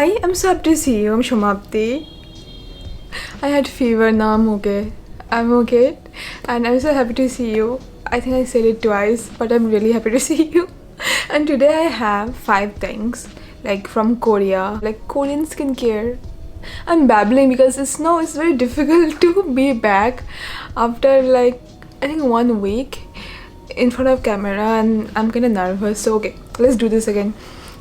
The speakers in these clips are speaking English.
Hi, I'm so happy to see you. I'm Shumapti. I had fever, now I'm okay. I'm okay. And I'm so happy to see you. I think I said it twice, but I'm really happy to see you. And today I have 5 things like from Korea, like Korean skincare. I'm babbling because it's very difficult to be back after like I think 1 week in front of camera and I'm kind of nervous. So okay, let's do this again.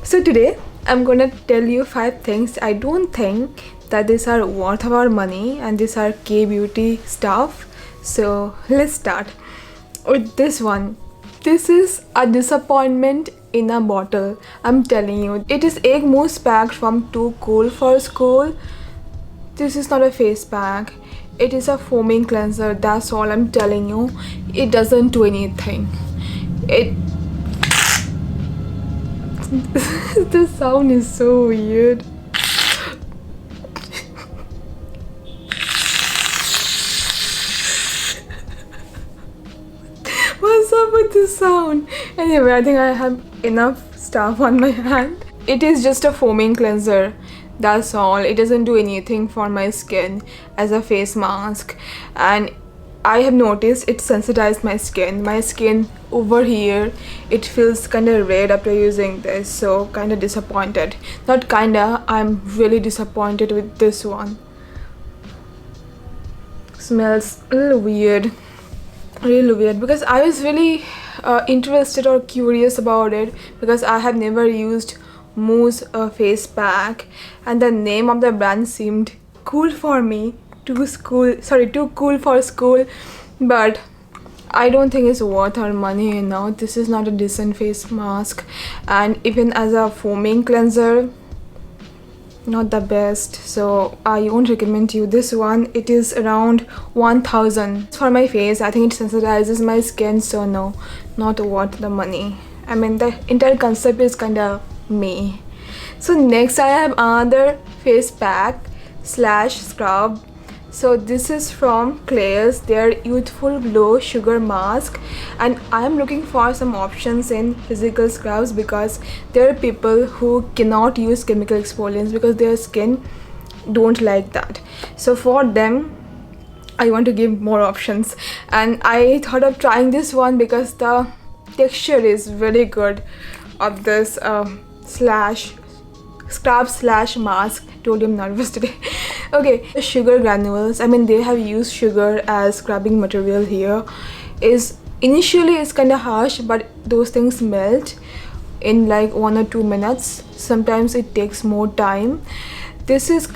So today I'm gonna tell you 5 things I don't think that these are worth our money and these are K-beauty stuff. So let's start with this one. This is a disappointment in a bottle. I'm telling you, it is egg mousse pack from Too Cool for School. This is not a face pack. It is a foaming cleanser. That's all I'm telling you. It doesn't do anything. It the sound is so weird. What's up with this sound? Anyway, I think I have enough stuff on my hand. It is just a foaming cleanser. That's all. It doesn't do anything for my skin as a face mask. And I have noticed it sensitized my skin. My skin over here, it feels kind of red after using this. So kind of disappointed. Not kinda, I'm really disappointed with this one. Smells a little weird. Really weird because I was really interested or curious about it because I have never used Mousse face pack and the name of the brand seemed cool for me. Too cool for school, but I don't think it's worth our money, you know. This is not a decent face mask, and even as a foaming cleanser, not the best. So I won't recommend you this one. It is around 1000 for my face. I think it sensitizes my skin, so no, not worth the money. I mean, the entire concept is kind of me. So next I have another face pack slash scrub. So this is from Claire's, their Youthful Glow Sugar Mask, and I am looking for some options in physical scrubs because there are people who cannot use chemical exfoliants because their skin don't like that. So for them I want to give more options, and I thought of trying this one because the texture is very good of this scrub slash mask. Told you I'm nervous today. Okay, the sugar granules, I mean they have used sugar as scrubbing material here. Is initially it's kind of harsh, but those things melt in like 1 or 2 minutes. Sometimes it takes more time. This is,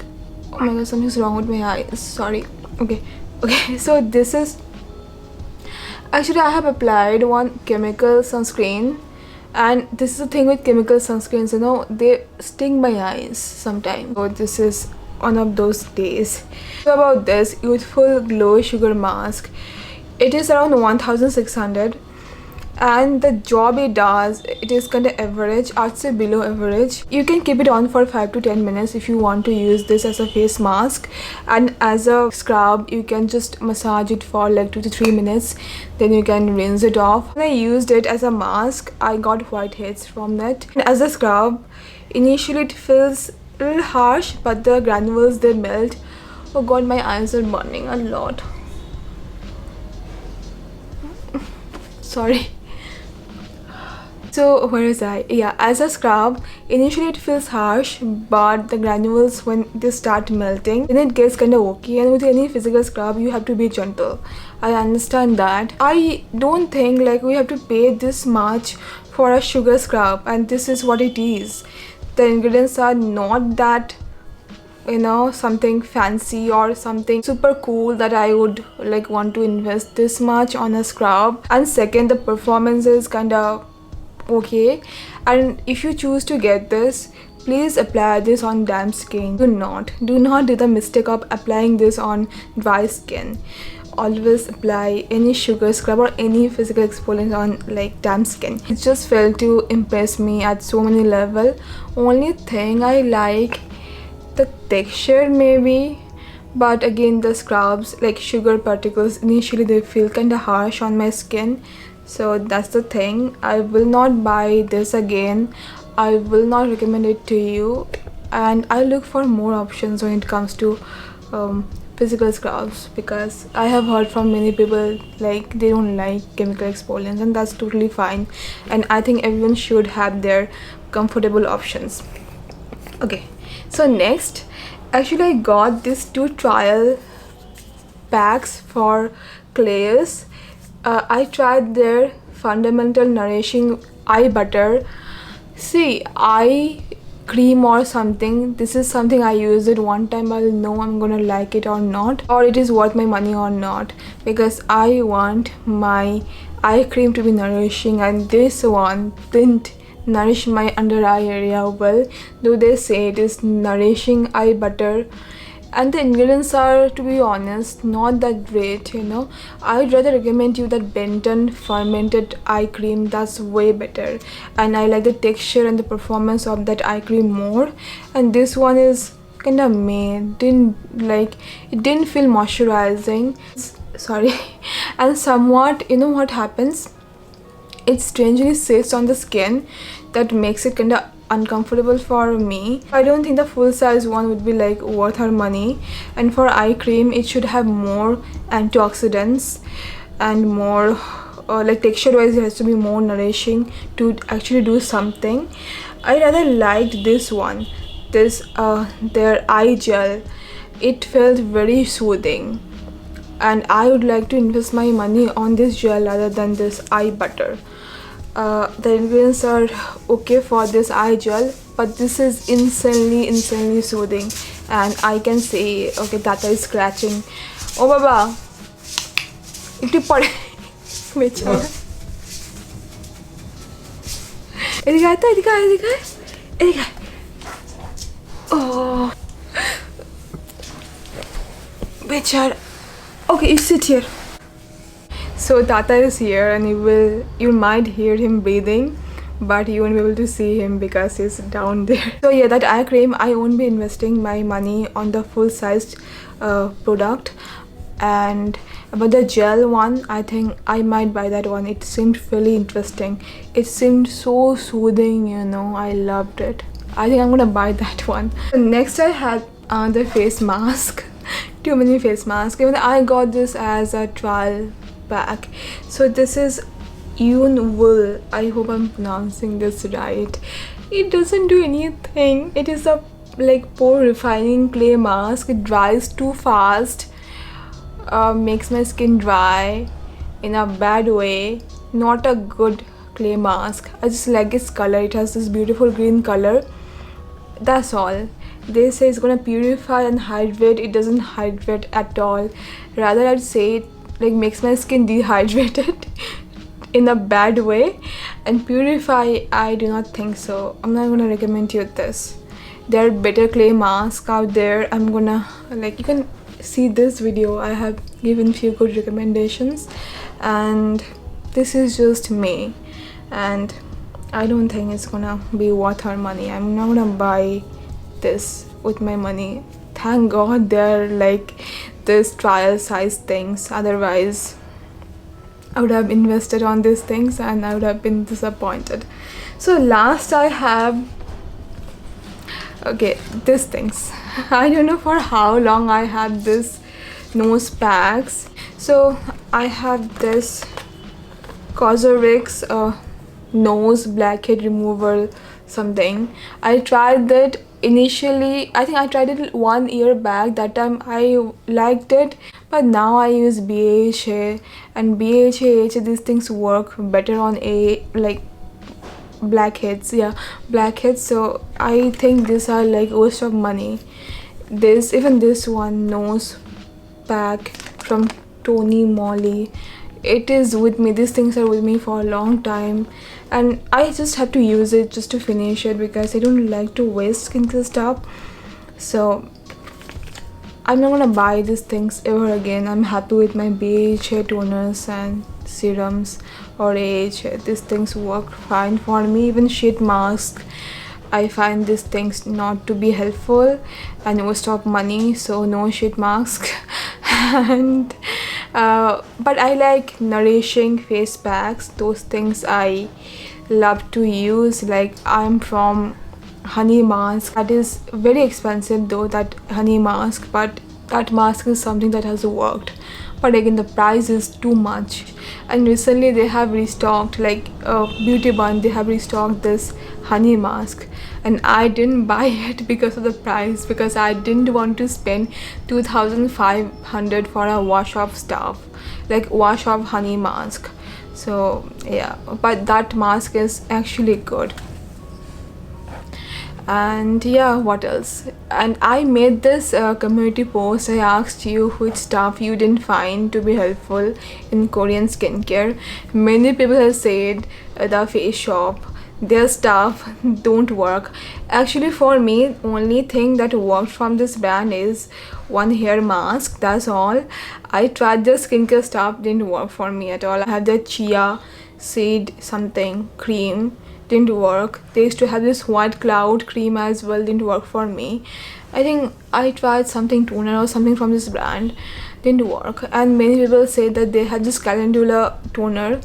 oh my god, something's wrong with my eyes, sorry. Okay, so this is actually I have applied one chemical sunscreen, and this is the thing with chemical sunscreens, you know, they sting my eyes sometimes. So this is one of those days. So about this Youthful Glow Sugar Mask, it is around 1600, and the job it does, it is kind of average, I'd say below average. You can keep it on for 5 to 10 minutes if you want to use this as a face mask, and as a scrub you can just massage it for like 2 to 3 minutes, then you can rinse it off. When I used it as a mask, I got whiteheads from that. And as a scrub, initially it feels a little harsh, but the granules, they melt. Oh god, my eyes are burning a lot. Sorry. So where is I? Yeah, as a scrub, initially it feels harsh, but the granules, when they start melting, then it gets kind of okay. And with any physical scrub, you have to be gentle. I understand that. I don't think like we have to pay this much for a sugar scrub, and this is what it is. The ingredients are not that, you know, something fancy or something super cool that I would like want to invest this much on a scrub. And second, the performance is kind of okay, and if you choose to get this, please apply this on damp skin. Do not do the mistake of applying this on dry skin. Always apply any sugar scrub or any physical exfoliant on like damp skin. It just failed to impress me at so many levels. Only thing I like the texture maybe, but again the scrubs, like sugar particles, initially they feel kind of harsh on my skin. So that's the thing. I will not buy this again. I will not recommend it to you. and I look for more options when it comes to physical scrubs, because I have heard from many people like they don't like chemical exfoliants, and that's totally fine, and I think everyone should have their comfortable options. Okay, so next, actually I got these 2 trial packs for Clay's. I tried their fundamental nourishing eye butter. See, eye cream or something. This is something I use it one time. I'll know I'm gonna like it or not, or it is worth my money or not, because I want my eye cream to be nourishing, and this one didn't nourish my under eye area well, though they say it is nourishing eye butter. And the ingredients are, to be honest, not that great, you know. I'd rather recommend you that Benton fermented eye cream. That's way better, and I like the texture and the performance of that eye cream more. And this one is kind of meh, it didn't feel moisturizing, sorry. And somewhat, you know what happens, it strangely sits on the skin, that makes it kind of uncomfortable for me. I don't think the full size one would be like worth our money. And for eye cream, it should have more antioxidants and more like texture wise, it has to be more nourishing to actually do something. I rather liked this one, this their eye gel. It felt very soothing, and I would like to invest my money on this gel rather than this eye butter. The ingredients are okay for this eye gel, but this is insanely soothing, and I can say, okay, Tata is scratching. Oh baba, একটু পরে বেচারা এদিকে আয় তো, এদিকে আয়, এদিকে আয়, এদিকে আয়। Oh, বেচারা. Okay, you sit here. So Tata is here, and you might hear him breathing, but you won't be able to see him because he's down there. So yeah, that eye cream, I won't be investing my money on the full-sized product. And about the gel one, I think I might buy that one. It seemed really interesting. It seemed so soothing, you know. I loved it. I think I'm gonna buy that one. Next I had the face mask. Too many face masks. Even I got this as a trial pack. So this is Yoon Wool. I hope I'm pronouncing this right. It doesn't do anything. It is a like pore refining clay mask. It dries too fast, makes my skin dry in a bad way. Not a good clay mask. I just like its color. It has this beautiful green color. That's all. They say it's gonna purify and hydrate. It doesn't hydrate at all. Rather, I'd say it like makes my skin dehydrated in a bad way. And purify, I do not think so. I'm not gonna recommend you this. There are better clay masks out there. I'm gonna, like, you can see this video, I have given few good recommendations, and this is just me, and I don't think it's gonna be worth our money. I'm not gonna buy this with my money. Thank God they're like this trial size things, otherwise I would have invested on these things and I would have been disappointed. So last I have, okay, these things. I don't know for how long I had this nose packs. So I have this Cosrx nose blackhead removal something. I tried that initially. I think I tried it 1 year back. That time I liked it, but now I use BHA, and BHA these things work better on a like blackheads. Yeah, blackheads. So I think these are like waste of money. Even this one nose pack from Tony Moly, it is with me. These things are with me for a long time, and I just have to use it just to finish it, because I don't like to waste skincare stuff. So I'm not gonna buy these things ever again. I'm happy with my BHA toners and serums or AHA. These things work fine for me. Even sheet mask, I find these things not to be helpful and waste of money, so no sheet mask. And but I like nourishing face packs. Those things I love to use. Like, I'm from honey mask. That is very expensive though, that honey mask, but that mask is something that has worked. But again, the price is too much. And recently they have restocked, like Beauty Bun, they have restocked this honey mask, and I didn't buy it because of the price, because I didn't want to spend 2,500 for a wash off stuff, like wash off honey mask. So yeah, but that mask is actually good. And yeah, what else? And I made this community post. I asked you which stuff you didn't find to be helpful in Korean skincare. Many people have said the Face Shop, their stuff don't work. Actually, for me, only thing that worked from this brand is one hair mask, that's all. I tried the skincare stuff, didn't work for me at all. I have the chia seed something cream, didn't work. They used to have this white cloud cream as well, didn't work for me. I think I tried something toner or something from this brand, didn't work. And many people say that they had this calendula toner,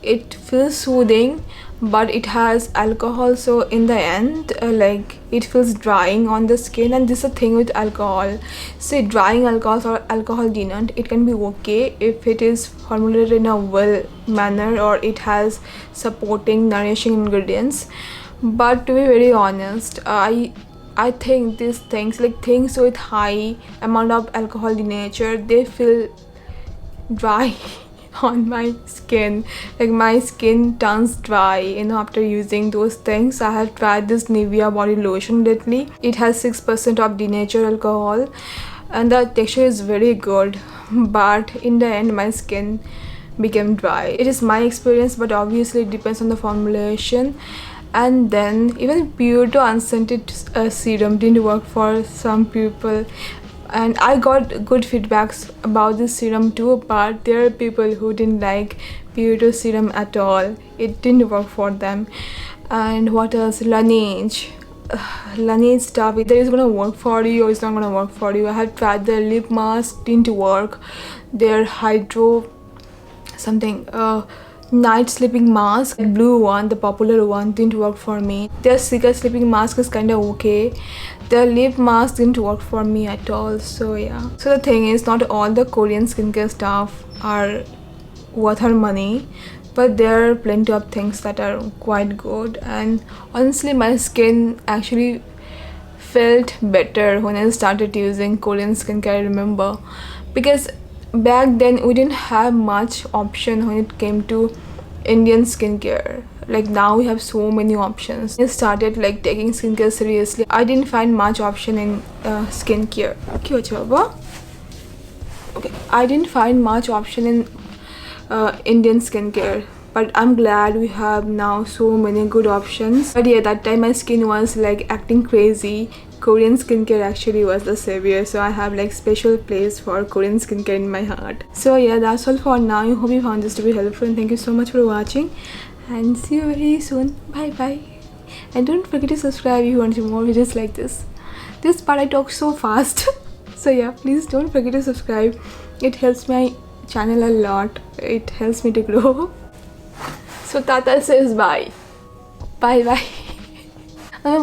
it feels soothing, but it has alcohol, so in the end like it feels drying on the skin. And this is the thing with alcohol, say drying alcohol or alcohol denant, it can be okay if it is formulated in a well manner or it has supporting nourishing ingredients. But to be very honest, I think these things, like things with high amount of alcohol denature, they feel dry on my skin. Like my skin turns dry, you know, after using those things. I have tried this Nivea body lotion lately. It has 6% of denatured alcohol and the texture is very good, but in the end my skin became dry. It is my experience, but obviously it depends on the formulation. And then even Purito unscented serum didn't work for some people, and I got good feedbacks about this serum too, but there are people who didn't like Purito serum at all. It didn't work for them. And what else? Laneige. Laneige stuff, either it's gonna work for you or it's not gonna work for you. I have tried the lip mask, didn't work. Their hydro something night sleeping mask, blue one, the popular one, didn't work for me. Their cigarette sleeping mask is kind of okay. Their lip mask didn't work for me at all. So yeah, so the thing is, not all the Korean skincare stuff are worth our money, but there are plenty of things that are quite good. And honestly, my skin actually felt better when I started using Korean skincare, I remember, because back then we didn't have much option when it came to Indian skincare. Like now we have so many options. I started like taking skincare seriously. I didn't find much option in skincare. Okay, I didn't find much option in Indian skincare, but I'm glad we have now so many good options. But yeah, that time my skin was like acting crazy. Korean skincare actually was the savior, so I have like special place for Korean skincare in my heart. So yeah, that's all for now. I hope you found this to be helpful, and thank you so much for watching, and see you very soon. Bye bye. And don't forget to subscribe if you want to see more videos like this. This part I talk so fast. So yeah, please don't forget to subscribe. It helps my channel a lot. It helps me to grow. So Tata says bye. Bye bye. আমি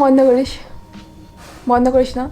বন্ধ করিস না